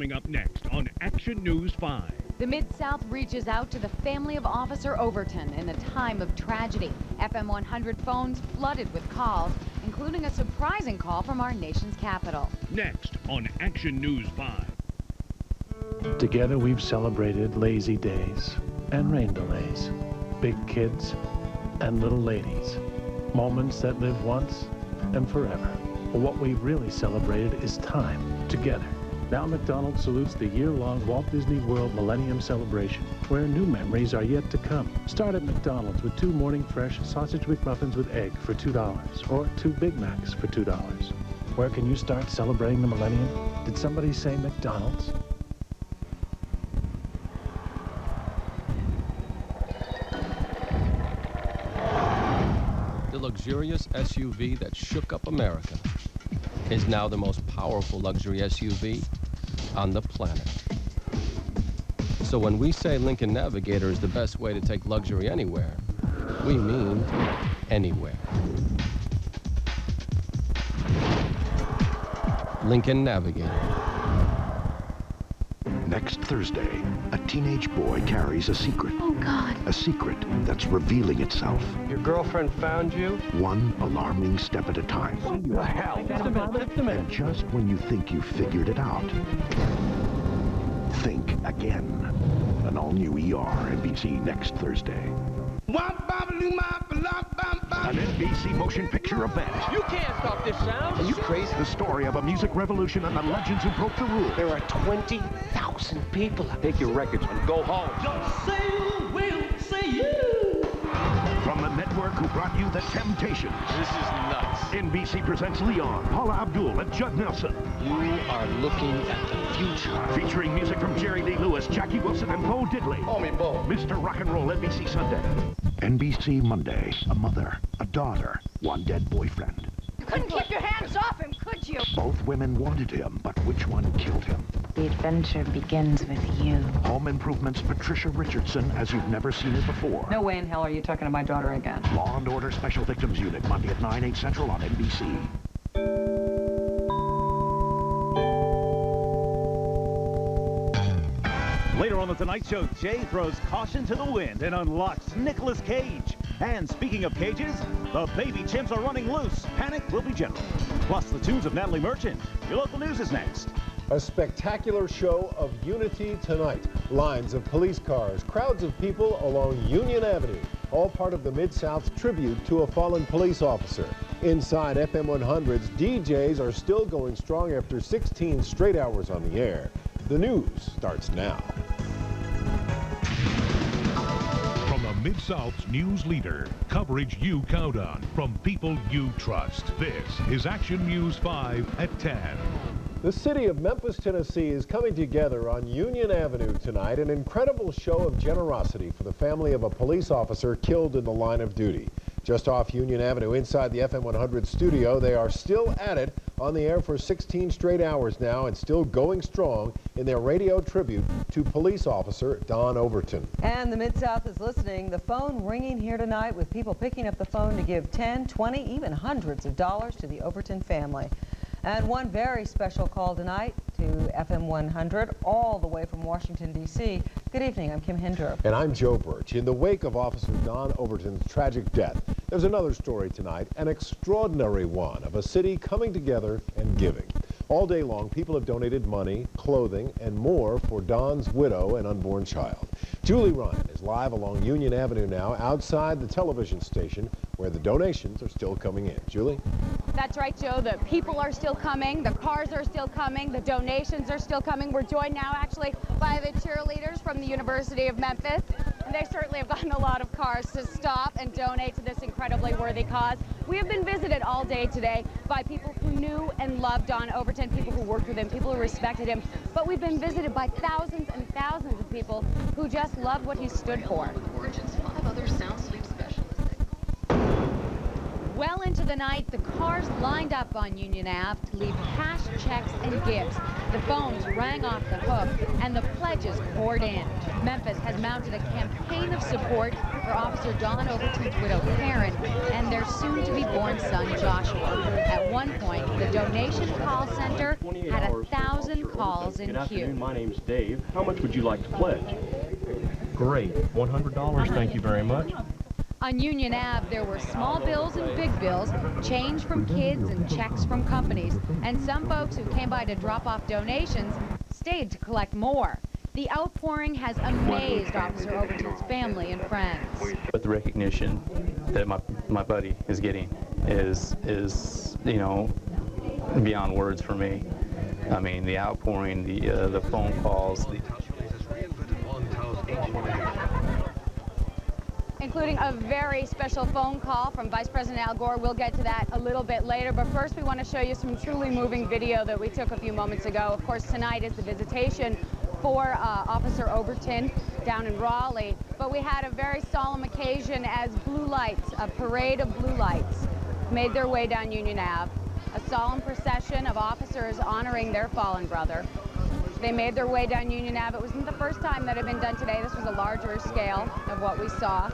coming up next on Action News 5. The Mid-South reaches out to the family of Officer Overton in a time of tragedy. FM 100 phones flooded with calls, including a surprising call from our nation's capital. Next on Action News 5. Together we've celebrated lazy days and rain delays, big kids and little ladies, moments that live once and forever. But what we've really celebrated is time together. Now McDonald's salutes the year-long Walt Disney World Millennium Celebration, where new memories are yet to come. Start at McDonald's with 2 morning fresh sausage McMuffins with egg for $2, or 2 Big Macs for $2. Where can you start celebrating the millennium? Did somebody say McDonald's? The luxurious SUV that shook up America is now the most powerful luxury SUV on the planet. So when we say Lincoln Navigator is the best way to take luxury anywhere, we mean anywhere. Lincoln Navigator. Next Thursday, a teenage boy carries a secret. Oh, God. A secret that's revealing itself. Your girlfriend found you? One alarming step at a time. What the hell? And just when you think you've figured it out, think again. An all-new ER, NBC next Thursday. An NBC motion picture event. You can't stop this sound. Are you crazy? The story of a music revolution and the legends who broke the rules. There are 20,000 people. Take your records and go home. Don't say you, we'll say you. From the network who brought you The Temptations. This is nuts. NBC presents Leon, Paula Abdul, and Judd Nelson. You are looking at the future. Featuring music from Jerry Lee Lewis, Jackie Wilson, and Bo Diddley. Call me Bo. Mr. Rock and Roll, NBC Sunday. NBC Monday. A mother, a daughter, one dead boyfriend. You couldn't keep your hands off him, could you? Both women wanted him, but which one killed him? The adventure begins with you. Home Improvement's Patricia Richardson as you've never seen her before. No way in hell are you talking to my daughter again. Law and Order Special Victims Unit, Monday at 9, 8 Central on NBC. Later on the Tonight Show, Jay throws caution to the wind and unlocks Nicolas Cage. And speaking of cages, the baby chimps are running loose. Panic will be general. Plus the tunes of Natalie Merchant. Your local news is next. A spectacular show of unity tonight. Lines of police cars, crowds of people along Union Avenue, all part of the Mid-South's tribute to a fallen police officer. Inside FM 100's DJs are still going strong after 16 straight hours on the air. The news starts now. From the Mid-South's news leader, coverage you count on from people you trust. This is Action News 5 at 10. The city of Memphis, Tennessee is coming together on Union Avenue tonight, an incredible show of generosity for the family of a police officer killed in the line of duty. Just off Union Avenue inside the FM 100 studio, they are still at it, on the air for 16 straight hours now and still going strong in their radio tribute to police officer Don Overton. And the Mid-South is listening. The phone ringing here tonight with people picking up the phone to give 10, 20, even hundreds of dollars to the Overton family. And one very special call tonight to FM 100, all the way from Washington, D.C. Good evening, I'm Kim Hendro. And I'm Joe Birch. In the wake of Officer Don Overton's tragic death, there's another story tonight, an extraordinary one of a city coming together and giving. All day long, people have donated money, clothing, and more for Don's widow and unborn child. Julie Ryan is live along Union Avenue now, outside the television station, where the donations are still coming in. Julie? That's right, Joe. The people are still coming. The cars are still coming. The donations are still coming. We're joined now, actually, by the cheerleaders from the University of Memphis. And they certainly have gotten a lot of cars to stop and donate to this incredibly worthy cause. We have been visited all day today by people who knew and loved Don Overton, people who worked with him, people who respected him. But we've been visited by thousands and thousands of people who just loved what he stood for. Origins 5 other sound sleep specialists. Well into the night, the cars lined up on Union Ave to leave cash, checks, and gifts. The phones rang off the hook, and the pledges poured in. Memphis has mounted a campaign of support for Officer Don Overton's widow, Karen, and their soon-to-be-born son, Joshua. At one point, the donation call center had 1,000 calls in Good queue. afternoon, my name's Dave. How much would you like to pledge? Great. $100, thank you very much. On Union Ave, there were small bills and big bills, change from kids and checks from companies. And some folks who came by to drop off donations stayed to collect more. The outpouring has amazed Officer Overton's family and friends. But the recognition that my buddy is getting is you know, beyond words for me. I mean, the outpouring, the phone calls, including a very special phone call from Vice President Al Gore. We'll get to that a little bit later, but first we want to show you some truly moving video that we took a few moments ago. Of course, tonight is the visitation for Officer Overton down in Raleigh, but we had a very solemn occasion as blue lights, a parade of blue lights, made their way down Union Ave, a solemn procession of officers honoring their fallen brother. They made their way down Union Ave. It wasn't the first time that had been done today. This was a larger scale of what we saw.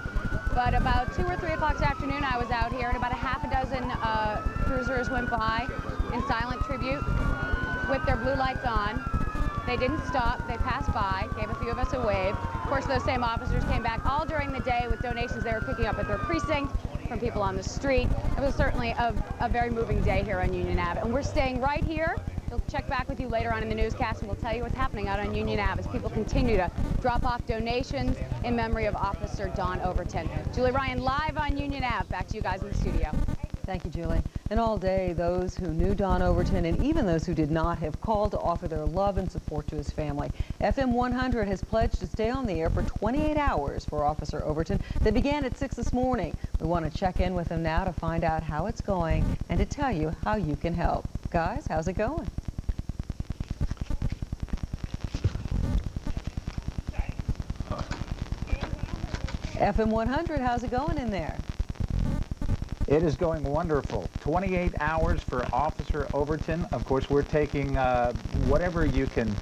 But about 2 or 3 o'clock this afternoon, I was out here, and about a half a dozen cruisers went by in silent tribute with their blue lights on. They didn't stop. They passed by, gave a few of us a wave. Of course, those same officers came back all during the day with donations they were picking up at their precinct, from people on the street. It was certainly a very moving day here on Union Ave. And we're staying right here. We'll check back with you later on in the newscast, and we'll tell you what's happening out on Union Ave as people continue to drop off donations in memory of Officer Don Overton. Julie Ryan live on Union Ave. Back to you guys in the studio. Thank you, Julie. And all day, those who knew Don Overton and even those who did not have called to offer their love and support to his family. FM 100 has pledged to stay on the air for 28 hours for Officer Overton. They began at 6 this morning. We want to check in with him now to find out how it's going and to tell you how you can help. Guys, how's it going? FM 100, how's it going in there? It is going wonderful. 28 hours for Officer Overton. Of course, we're taking whatever you can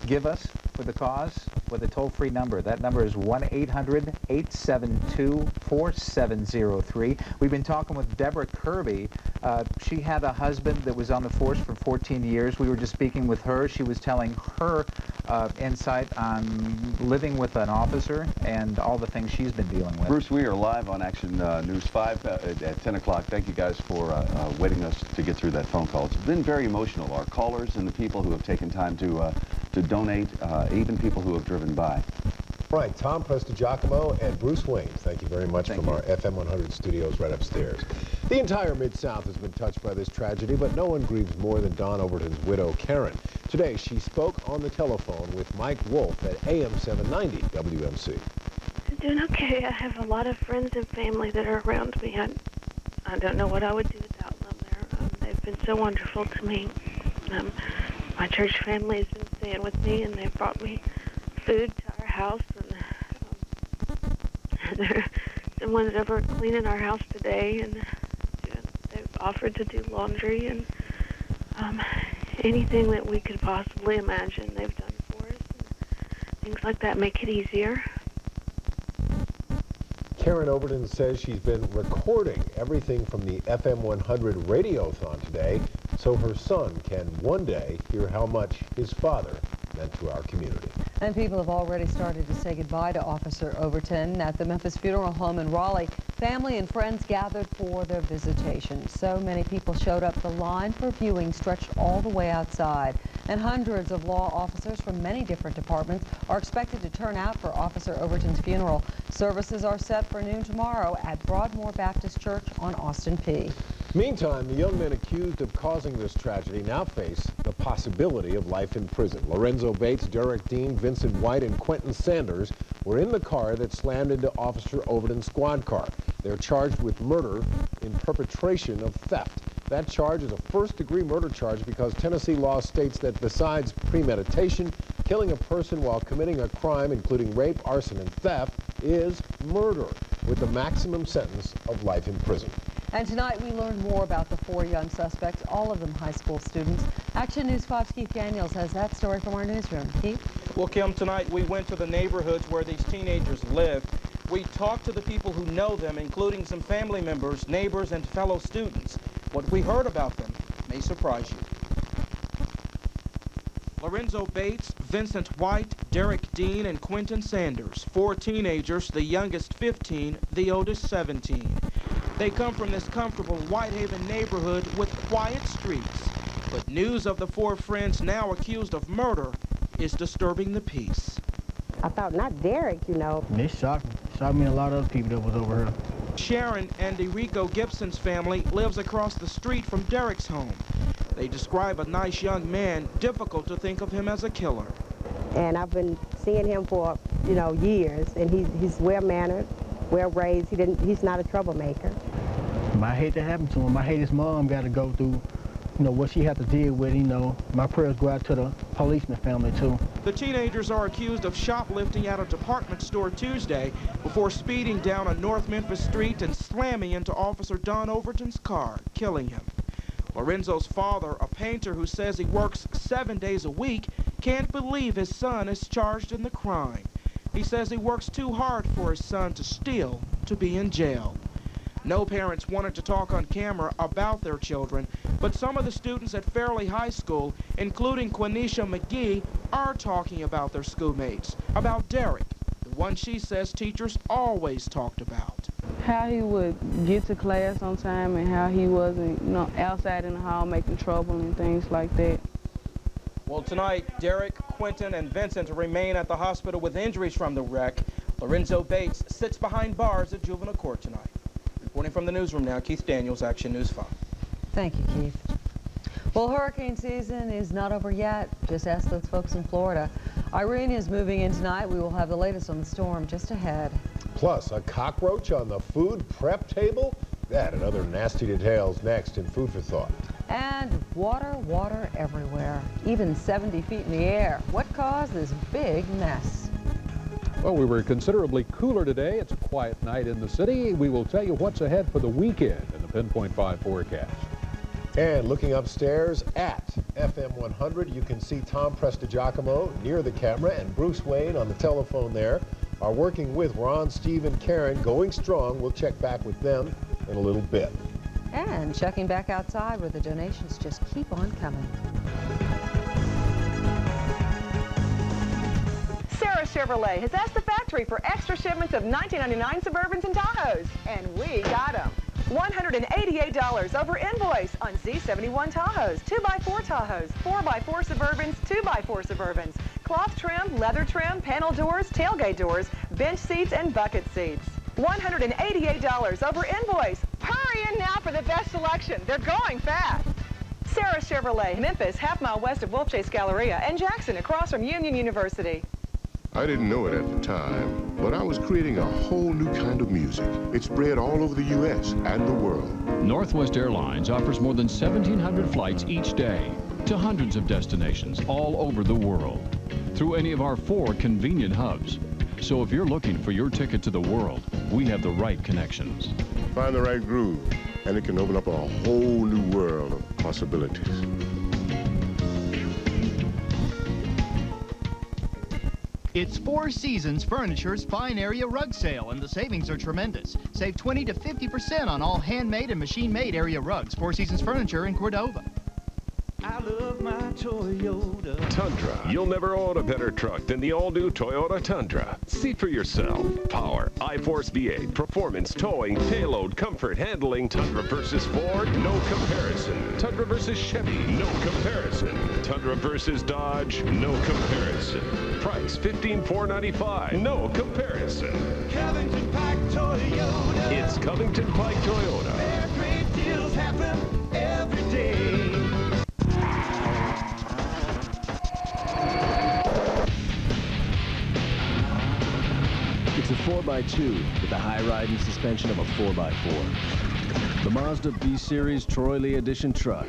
give us for the cause with a toll-free number. That number is 1-800-872-4703. We've been talking with Deborah Kirby. She had a husband that was on the force for 14 years. We were just speaking with her. She was telling her insight on living with an officer and all the things she's been dealing with. Bruce, we are live on Action News 5 at 10 o'clock. Thank you guys for waiting us to get through that phone call. It's been very emotional. Our callers and the people who have taken time to donate, even people who have driven by. Right, Tom Prestigiacomo and Bruce Wayne, thank you very much from our FM 100 studios right upstairs. The entire Mid-South has been touched by this tragedy, but no one grieves more than Don Overton's widow, Karen. Today, she spoke on the telephone with Mike Wolf at AM 790 WMC. I'm doing okay. I have a lot of friends and family that are around me. I don't know what I would do without them. They've been so wonderful to me. My church family has been staying with me, and they've brought me food to our house, and someone's over cleaning our house today, and they've offered to do laundry, and anything that we could possibly imagine they've done for us. And things like that make it easier. Karen Overton says she's been recording everything from the FM 100 radiothon today so her son can one day hear how much his father meant to our community. And people have already started to say goodbye to Officer Overton at the Memphis Funeral Home in Raleigh. Family and friends gathered for their visitation. So many people showed up. The line for viewing stretched all the way outside. And hundreds of law officers from many different departments are expected to turn out for Officer Overton's funeral. Services are set for noon tomorrow at Broadmoor Baptist Church on Austin P. Meantime, the young men accused of causing this tragedy now face the possibility of life in prison. Lorenzo Bates, Derek Dean, Vincent White, and Quentin Sanders were in the car that slammed into Officer Overton's squad car. They're charged with murder in perpetration of theft. That charge is a first-degree murder charge because Tennessee law states that besides premeditation, killing a person while committing a crime, including rape, arson, and theft, is murder, with the maximum sentence of life in prison. And tonight we learned more about the 4 young suspects, all of them high school students. Action News 5's Keith Daniels has that story from our newsroom. Keith? Well, Kim, tonight we went to the neighborhoods where these teenagers live. We talked to the people who know them, including some family members, neighbors, and fellow students. What we heard about them may surprise you. Lorenzo Bates, Vincent White, Derek Dean, and Quentin Sanders, 4 teenagers, the youngest 15, the oldest 17. They come from this comfortable Whitehaven neighborhood with quiet streets. But news of the 4 friends now accused of murder is disturbing the peace. I thought, not Derek, you know. It shocked me. Shocked me and a lot of other people that was over here. Sharon and Enrico Gibson's family lives across the street from Derek's home. They describe a nice young man, difficult to think of him as a killer. And I've been seeing him for, you know, years, and he's well-mannered, well-raised. He's not a troublemaker. I hate that happened to him. I hate his mom got to go through, you know, what she had to deal with, you know. My prayers go out to the police and the family, too. The teenagers are accused of shoplifting at a department store Tuesday before speeding down a North Memphis street and slamming into Officer Don Overton's car, killing him. Lorenzo's father, a painter who says he works 7 days a week, can't believe his son is charged in the crime. He says he works too hard for his son to steal, to be in jail. No parents wanted to talk on camera about their children, but some of the students at Fairleigh High School, including Quenisha McGee, are talking about their schoolmates, about Derek, the one she says teachers always talked about. How he would get to class on time and how he wasn't, you know, outside in the hall making trouble and things like that. Well, tonight, Derek, Quentin, and Vincent remain at the hospital with injuries from the wreck. Lorenzo Bates sits behind bars at juvenile court tonight. Reporting from the newsroom now, Keith Daniels, Action News 5. Thank you, Keith. Well, hurricane season is not over yet. Just ask those folks in Florida. Irene is moving in tonight. We will have the latest on the storm just ahead. Plus, a cockroach on the food prep table? That and other nasty details next in Food for Thought. And water everywhere, even 70 feet in the air. What caused this big mess? Well, we were considerably cooler today. It's a quiet night in the city. We will tell you what's ahead for the weekend in the Pinpoint 5 forecast. And looking upstairs at FM 100, you can see Tom Prestigiacomo near the camera and Bruce Wayne on the telephone there are working with Ron, Steve, and Karen, going strong. We'll check back with them in a little bit. And checking back outside where the donations just keep on coming. Sarah Chevrolet has asked the factory for extra shipments of 1999 Suburbans and Tahoes, and we got them. $188 over invoice on Z71 Tahoes, 2x4 Tahoes, 4x4 Suburbans, 2x4 Suburbans, cloth trim, leather trim, panel doors, tailgate doors, bench seats, and bucket seats. $188 over invoice. Hurry in now for the best selection. They're going fast. Sarah Chevrolet, Memphis, half-mile west of Wolfchase Galleria, and Jackson, across from Union University. I didn't know it at the time, but I was creating a whole new kind of music. It spread all over the U.S. and the world. Northwest Airlines offers more than 1,700 flights each day to hundreds of destinations all over the world through any of our 4 convenient hubs. So if you're looking for your ticket to the world, we have the right connections. Find the right groove, and it can open up a whole new world of possibilities. It's Four Seasons Furniture's Fine Area Rug Sale, and the savings are tremendous. Save 20 to 50% on all handmade and machine-made area rugs. Four Seasons Furniture in Cordova. I love my Toyota. Tundra. You'll never own a better truck than the all-new Toyota Tundra. See for yourself. Power, I-Force V8, performance, towing, payload, comfort, handling. Tundra versus Ford, no comparison. Tundra versus Chevy, no comparison. Tundra versus Dodge, no comparison. Price $15,495, no comparison. Covington Pike Toyota. It's Covington Pike Toyota. Where great deals happen every day. It's a 4x2 with the high riding suspension of a 4x4. The Mazda B-Series Troy Lee Edition truck.